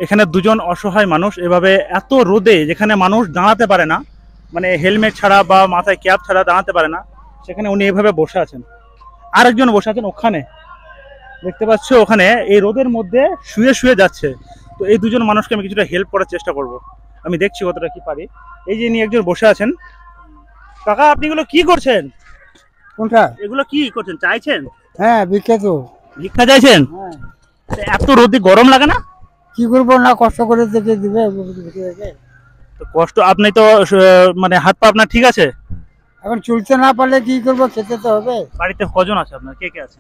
এখানে দুজন অসহায় মানুষ এভাবে এত রোদে, যেখানে মানুষ দাঁড়াতে পারে না, মানে হেলমেট ছাড়া বা মাথায় ক্যাপ ছাড়া দাঁড়াতে পারে না, সেখানে উনি এভাবে বসে আছেন। আরেকজন বসে আছেন ওখানে, দেখতে পাচ্ছ ওখানে এই রোদের মধ্যে শুয়ে শুয়ে যাচ্ছে। তো এই দুজন মানুষকে আমি কিছুটা হেল্প করার চেষ্টা করব, আমি দেখছি কতটা কি পারি। এই যে ইনি একজন বসে আছেন। কাকা, আপনি এগুলো কি করছেন? কোনটা? এগুলো কি করছেন, চাইছেন? হ্যাঁ, বিখ্যাত। ভিক্ষা চাইছেন? হ্যাঁ। এত রোদে গরম লাগে না? কি করবো, না কষ্ট করে দেখে দিবে। তো কষ্ট, আপনি তো মানে হাত পা আপনার ঠিক আছে? এখন চলতে না পারলে কি করবো, খেতে তো হবে। বাড়িতে কজন আছে আপনার, কে কে আছে?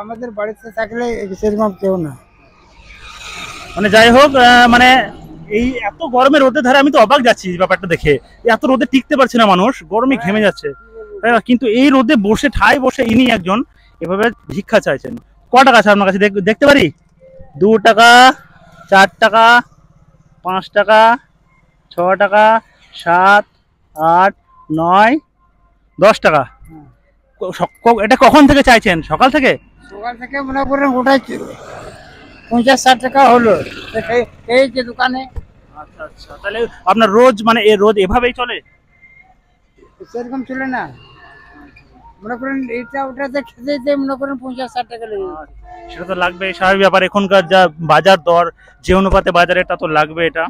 আমাদের বাড়িতে থাকলে সেরকম কেউ না। মানে যাই হোক, মানে এই এত গরমে রোদের ধারে আমি তো অবাক যাচ্ছি ব্যাপারটা দেখে। এত রোদে টিকতে পারছে না মানুষ, গরমে ঘেমে যাচ্ছে। কিন্তু এই রোদে বসে ঠায় বসে ইনি একজন এভাবে ভিক্ষা চাইছেন। ক টাকা আছে আপনার কাছে, দেখতে পারি? 2 টাকা, 4 টাকা, 5 টাকা, 6 টাকা, 7, 8, 9, 10 টাকা। এটা কখন থেকে চাইছেন, সকাল থেকে? সকাল থেকে মনে করেন ওটাই 50-60 টাকা হলো এই যে দোকানে। আচ্ছা আচ্ছা, তাহলে আপনার রোজ মানে এই রোজ এভাবেই চলে? সেরকম চলে না, মনে করেন এইটা ওটাতে খেতে মনে করেন 50-60 টাকা লেগে। সেটা তো লাগবে, স্বাভাবিক ব্যাপার। এখনকার যা বাজার দর, যে অনুপাতে বাজারে, এটা তো লাগবে এটা।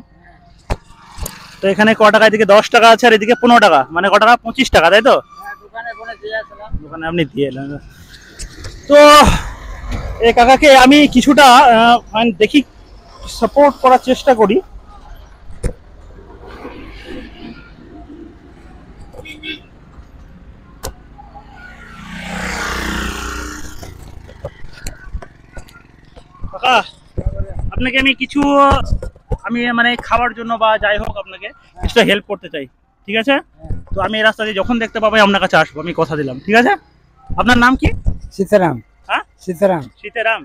তো এখানে ক টাকা? এদিকে 10 টাকা আছে আর এদিকে 15 টাকা, মানে ক টাকা? 25 টাকা, তাই তো? দোকানে আপনি দিয়ে এলেন। তো এই কাকাকে আমি কিছুটা দেখি সাপোর্ট করার চেষ্টা করি। কাকা, আপনাকে আমি কিছু, আমি মানে খাওয়ার জন্য বা যাই হোক আপনাকে কিছুটা হেল্প করতে চাই, ঠিক আছে? তো আমি এই রাস্তা দিয়ে যখন দেখতে পাবো আপনার কাছে আসবো, আমি কথা দিলাম, ঠিক আছে? আপনার নাম কি? সীতারাম। হ্যাঁ, সীতারাম। সীতারাম,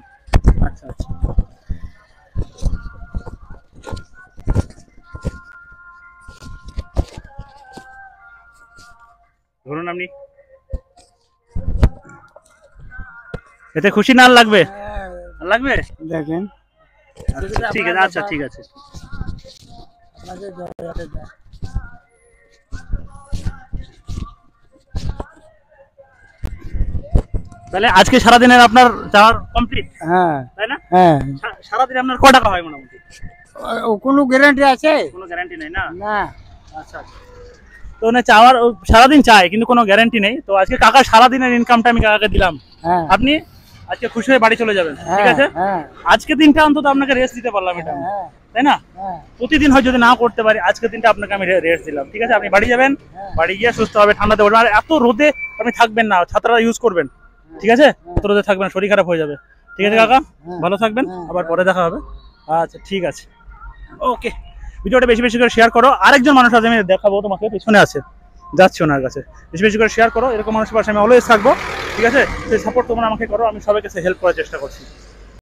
আচ্ছা আচ্ছা। ধরুন আপনি, এতে খুশি না লাগবে? লাগবে, দেখেন। ঠিক আছে, আচ্ছা ঠিক আছে। তাহলে আজকে সারাদিনের আপনার যাওয়ার কমপ্লিট? হ্যাঁ, তাই না? হ্যাঁ। সারাদিনে আপনার ক টাকা হয় মোটামুটি? কোনো গ্যারান্টি আছে? কোনো গ্যারান্টি নেই না? না। আচ্ছা আচ্ছা। তো উনি চাওয়ার সারাদিন চায়, কিন্তু কোনো গ্যারান্টি নেই। তো আজকে কাকার সারাদিনের ইনকামটা আমি কাকাকে দিলাম। হ্যাঁ। আপনি আজকে খুশি হয়ে বাড়ি চলে যাবেন, ঠিক আছে? আজকে দিনটা অন্তত আপনাকে রেস্ট দিতে পারলাম, এটা তাই না? প্রতিদিন হয় যদি না করতে পারি, আজকের দিনটা আপনাকে আমি রেস্ট দিলাম, ঠিক আছে? আপনি বাড়ি যাবেন, বাড়ি গিয়ে সুস্থ হবে, ঠান্ডাতে পড়বেন। আর এত রোদে আপনি থাকবেন না, ছাতাটা ইউজ করবেন, ঠিক আছে? এত রোদে থাকবেন, শরীর খারাপ হয়ে যাবে, ঠিক আছে কাকা? ভালো থাকবেন, আবার পরে দেখা হবে। আচ্ছা ঠিক আছে, ওকে। ভিডিওটা বেশি বেশি করে শেয়ার করো। আরেকজন মানুষ আছে, আমি দেখাবো তোমাকে, পিছনে আছে, যাচ্ছি ওনার কাছে। বেশি বেশি করে শেয়ার করো, এরকম মানুষের পাশে আমি অলওয়েজ থাকবো, ঠিক আছে? সেই সাপোর্ট তোমরা আমাকে করো, আমি সবাইকে হেল্প করার চেষ্টা করছি।